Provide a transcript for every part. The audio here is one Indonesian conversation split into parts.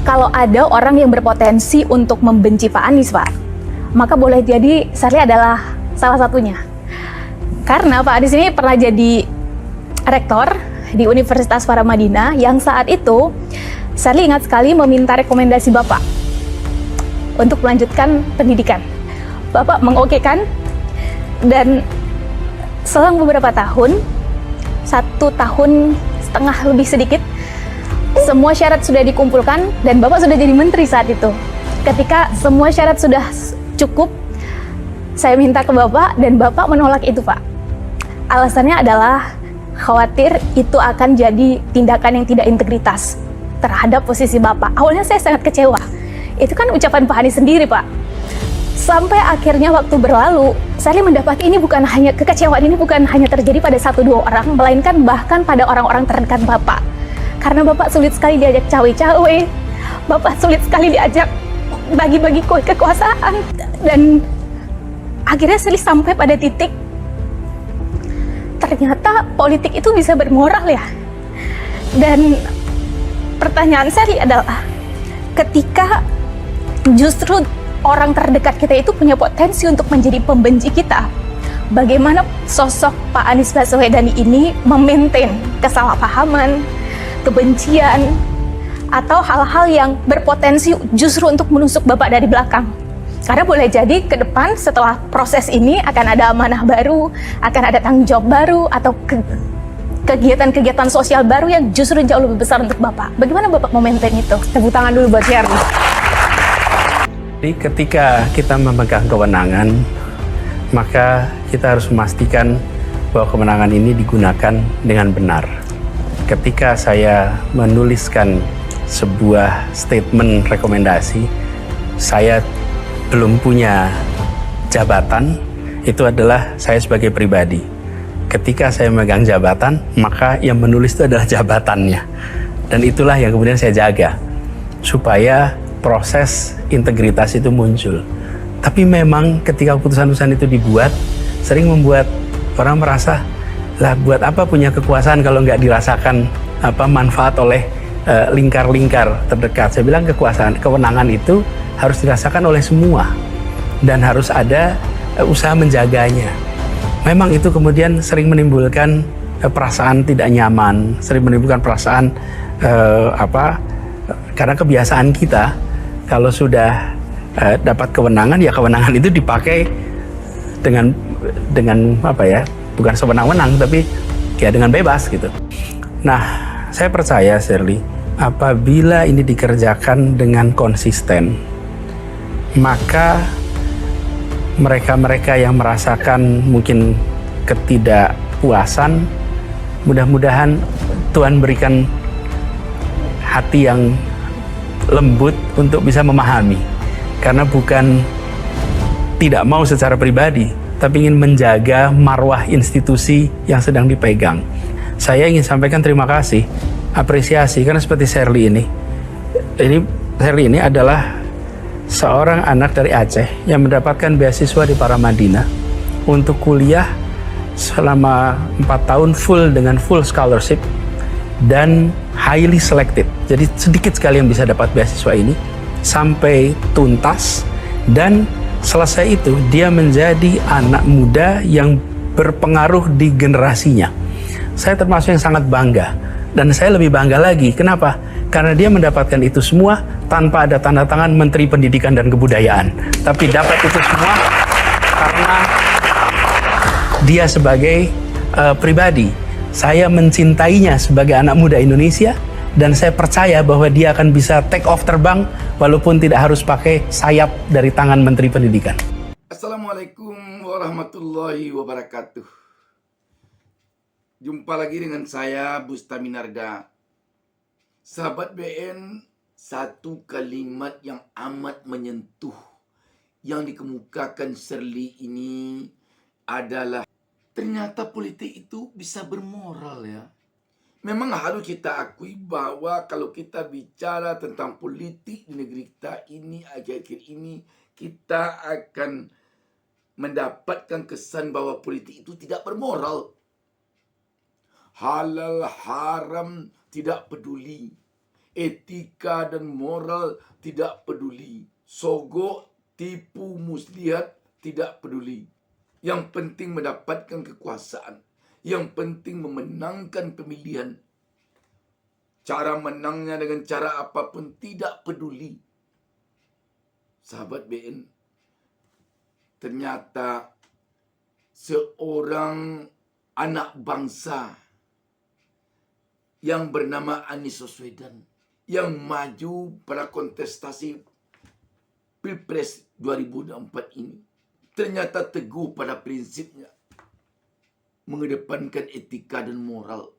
kalau ada orang yang berpotensi untuk membenci Pak Anies, Pak, maka boleh jadi Sherly adalah salah satunya. Karena Pak Anies ini pernah jadi rektor di Universitas Paramadina yang saat itu Sherly ingat sekali meminta rekomendasi Bapak untuk melanjutkan pendidikan. Bapak mengokekan, dan selang beberapa tahun, 1,5 tahun lebih sedikit, semua syarat sudah dikumpulkan dan Bapak sudah jadi menteri saat itu. Ketika semua syarat sudah cukup, saya minta ke Bapak dan Bapak menolak itu, Pak. Alasannya adalah khawatir itu akan jadi tindakan yang tidak integritas terhadap posisi Bapak. Awalnya saya sangat kecewa. Itu kan ucapan Pak Anies sendiri, Pak. Sampai akhirnya waktu berlalu, saya mendapati ini bukan hanya kekecewaan, ini bukan hanya terjadi pada 1-2 orang, melainkan bahkan pada orang-orang terdekat Bapak. Karena Bapak sulit sekali diajak cawe-cawe, Bapak sulit sekali diajak bagi-bagi kekuasaan, dan akhirnya saya sampai pada titik ternyata politik itu bisa bermoral ya. Dan pertanyaan saya adalah, ketika justru orang terdekat kita itu punya potensi untuk menjadi pembenci kita, bagaimana sosok Pak Anies Baswedan ini memaintain kesalahpahaman, kebencian, atau hal-hal yang berpotensi justru untuk menusuk Bapak dari belakang. Karena boleh jadi ke depan setelah proses ini akan ada amanah baru, akan ada tanggung jawab baru, atau kegiatan-kegiatan sosial baru yang justru jauh lebih besar untuk Bapak. Bagaimana Bapak memaintain itu? Tepuk tangan dulu buat Sherly. Jadi ketika kita memegang kewenangan, maka kita harus memastikan bahwa kewenangan ini digunakan dengan benar. Ketika saya menuliskan sebuah statement rekomendasi, saya belum punya jabatan, itu adalah saya sebagai pribadi. Ketika saya memegang jabatan, maka yang menulis itu adalah jabatannya. Dan itulah yang kemudian saya jaga, supaya proses integritas itu muncul. Tapi memang ketika keputusan-keputusan itu dibuat, sering membuat orang merasa, lah buat apa punya kekuasaan kalau nggak dirasakan manfaat oleh lingkar-lingkar terdekat. Saya bilang kewenangan itu harus dirasakan oleh semua dan harus ada usaha menjaganya. Memang itu kemudian sering menimbulkan perasaan tidak nyaman, sering menimbulkan perasaan karena kebiasaan kita kalau sudah dapat kewenangan, ya kewenangan itu dipakai dengan bukan sewenang-wenang, tapi ya dengan bebas gitu. Nah, saya percaya Sherly, apabila ini dikerjakan dengan konsisten, maka mereka-mereka yang merasakan mungkin ketidakpuasan, mudah-mudahan Tuhan berikan hati yang lembut untuk bisa memahami. Karena bukan tidak mau secara pribadi, tapi ingin menjaga marwah institusi yang sedang dipegang. Saya ingin sampaikan terima kasih, apresiasi, karena seperti Sherly ini Sherly ini adalah seorang anak dari Aceh yang mendapatkan beasiswa di Paramadina untuk kuliah selama 4 tahun dengan full scholarship dan highly selected. Jadi sedikit sekali yang bisa dapat beasiswa ini sampai tuntas, dan selesai itu dia menjadi anak muda yang berpengaruh di generasinya. Saya termasuk yang sangat bangga, dan saya lebih bangga lagi. Kenapa? Karena dia mendapatkan itu semua tanpa ada tanda tangan Menteri Pendidikan dan Kebudayaan, tapi dapat itu semua karena dia sebagai pribadi. Saya mencintainya sebagai anak muda Indonesia, dan saya percaya bahwa dia akan bisa take off terbang walaupun tidak harus pakai sayap dari tangan Menteri Pendidikan. Assalamualaikum warahmatullahi wabarakatuh. Jumpa lagi dengan saya, Bustami Narda. Sahabat BN, satu kalimat yang amat menyentuh yang dikemukakan Sherly ini adalah, ternyata politik itu bisa bermoral ya. Memang harus kita akui bahwa kalau kita bicara tentang politik di negeri kita ini, akhir-akhir ini, kita akan mendapatkan kesan bahwa politik itu tidak bermoral. Halal, haram, tidak peduli. Etika dan moral tidak peduli. Sogok, tipu, muslihat tidak peduli. Yang penting mendapatkan kekuasaan. Yang penting memenangkan pemilihan. Cara menangnya dengan cara apapun tidak peduli. Sahabat BN, ternyata seorang anak bangsa yang bernama Anies Baswedan yang maju pada kontestasi Pilpres 2024 ini ternyata teguh pada prinsipnya, mengedepankan etika dan moral.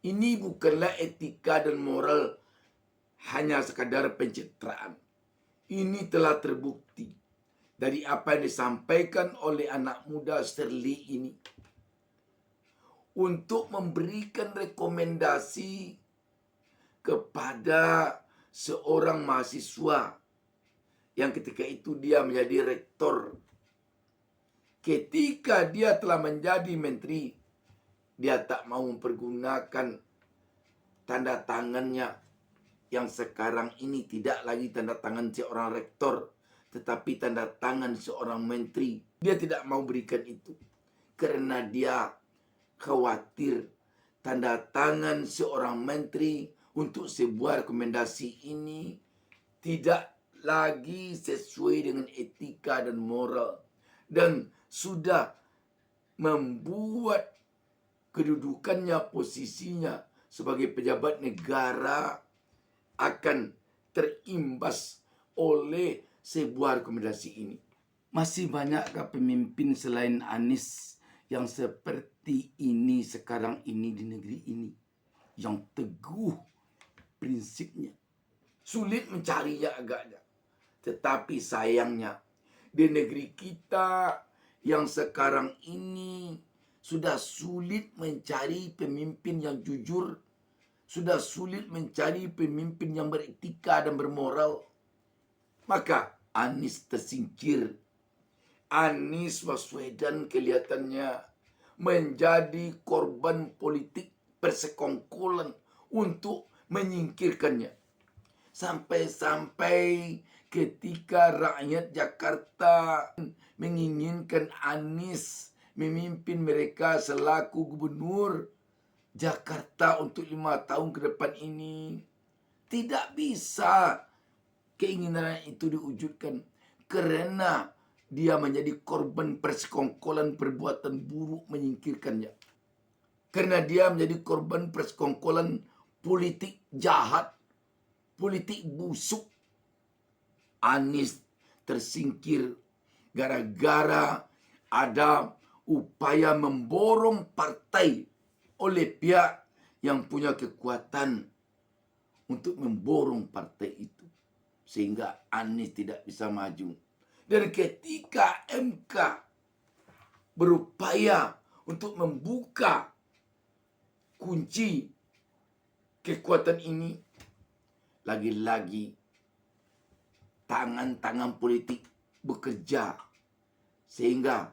Ini bukanlah etika dan moral hanya sekadar pencitraan. Ini telah terbukti dari apa yang disampaikan oleh anak muda Shirley ini untuk memberikan rekomendasi kepada seorang mahasiswa yang ketika itu dia menjadi rektor. Ketika dia telah menjadi menteri, dia tak mau mempergunakan tanda tangannya yang sekarang ini tidak lagi tanda tangan seorang rektor, tetapi tanda tangan seorang menteri. Dia tidak mau berikan itu karena dia khawatir tanda tangan seorang menteri untuk sebuah rekomendasi ini tidak lagi sesuai dengan etika dan moral dan sudah membuat kedudukannya, posisinya sebagai pejabat negara akan terimbas oleh sebuah rekomendasi ini. Masih banyakkah pemimpin selain Anies yang seperti ini sekarang ini di negeri ini, yang teguh prinsipnya? Sulit mencarinya agaknya. Tetapi sayangnya di negeri kita yang sekarang ini sudah sulit mencari pemimpin yang jujur, sudah sulit mencari pemimpin yang beretika dan bermoral. Maka Anies tersingkir. Anies Baswedan kelihatannya menjadi korban politik persekongkolan untuk menyingkirkannya. Sampai-sampai ketika rakyat Jakarta menginginkan Anies memimpin mereka selaku gubernur Jakarta untuk 5 tahun ke depan ini, tidak bisa keinginan itu diwujudkan karena dia menjadi korban persekongkolan perbuatan buruk menyingkirkannya. Karena dia menjadi korban persekongkolan politik jahat, politik busuk. Anies tersingkir gara-gara ada upaya memborong partai oleh pihak yang punya kekuatan untuk memborong partai itu. Sehingga Anies tidak bisa maju. Dan ketika MK berupaya untuk membuka kunci kekuatan ini, lagi-lagi tangan-tangan politik bekerja. Sehingga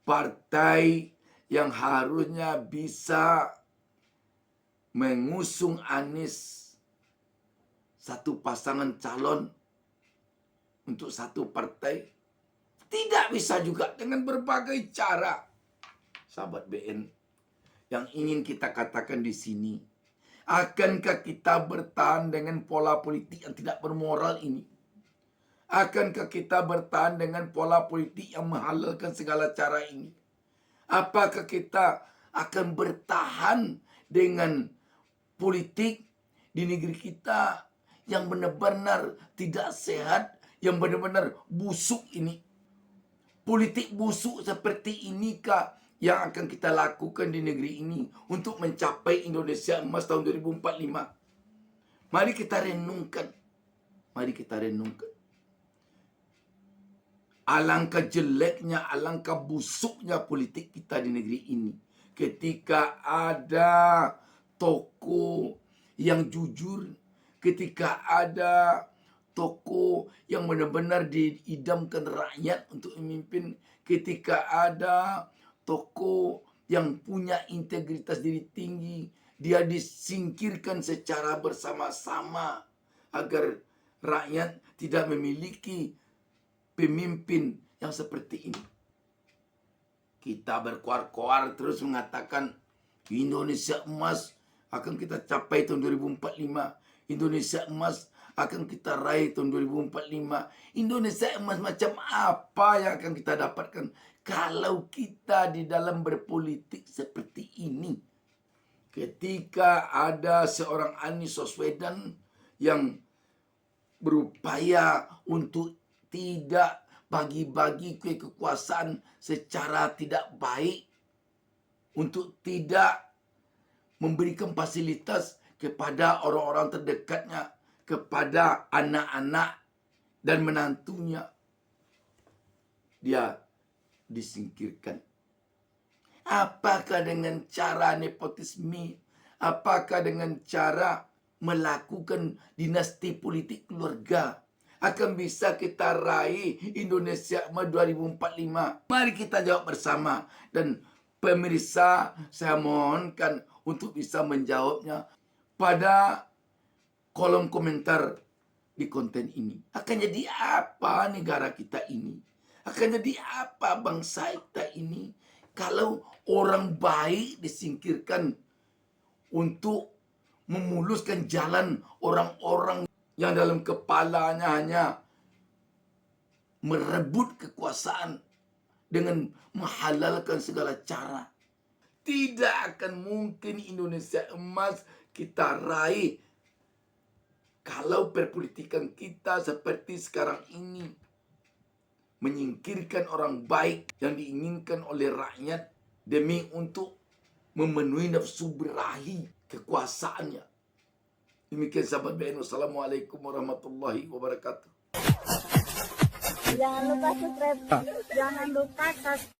partai yang harusnya bisa mengusung Anies satu pasangan calon untuk satu partai tidak bisa juga dengan berbagai cara. Sahabat BN, yang ingin kita katakan di sini, akankah kita bertahan dengan pola politik yang tidak bermoral ini? Akankah kita bertahan dengan pola politik yang menghalalkan segala cara ini? Apakah kita akan bertahan dengan politik di negeri kita yang benar-benar tidak sehat, yang benar-benar busuk ini? Politik busuk seperti inikah yang akan kita lakukan di negeri ini untuk mencapai Indonesia Emas tahun 2045? Mari kita renungkan. Mari kita renungkan. Alangkah jeleknya, alangkah busuknya politik kita di negeri ini ketika ada tokoh yang jujur, ketika ada tokoh yang benar-benar diidamkan rakyat untuk memimpin, ketika ada tokoh yang punya integritas diri tinggi dia disingkirkan secara bersama-sama agar rakyat tidak memiliki pemimpin yang seperti ini. Kita berkoar-koar terus mengatakan Indonesia emas akan kita capai tahun 2045. Indonesia emas akan kita raih tahun 2045. Indonesia emas macam apa yang akan kita dapatkan kalau kita di dalam berpolitik seperti ini? Ketika ada seorang Anies Baswedan yang berupaya untuk tidak bagi-bagi kekuasaan secara tidak baik, untuk tidak memberikan fasilitas kepada orang-orang terdekatnya, kepada anak-anak dan menantunya, dia disingkirkan. Apakah dengan cara nepotisme? Apakah dengan cara melakukan dinasti politik keluarga akan bisa kita raih Indonesia emas 2045? Mari kita jawab bersama. Dan pemirsa, saya mohonkan untuk bisa menjawabnya pada kolom komentar di konten ini. Akan jadi apa negara kita ini? Akan jadi apa bangsa kita ini kalau orang baik disingkirkan untuk memuluskan jalan orang-orang yang dalam kepalanya hanya merebut kekuasaan dengan menghalalkan segala cara. Tidak akan mungkin Indonesia emas kita raih kalau perpolitikan kita seperti sekarang ini, menyingkirkan orang baik yang diinginkan oleh rakyat demi untuk memenuhi nafsu birahi kekuasaannya. Demikian sahabat BN. Wassalamualaikum warahmatullahi wabarakatuh. Jangan lupa subscribe. Jangan lupa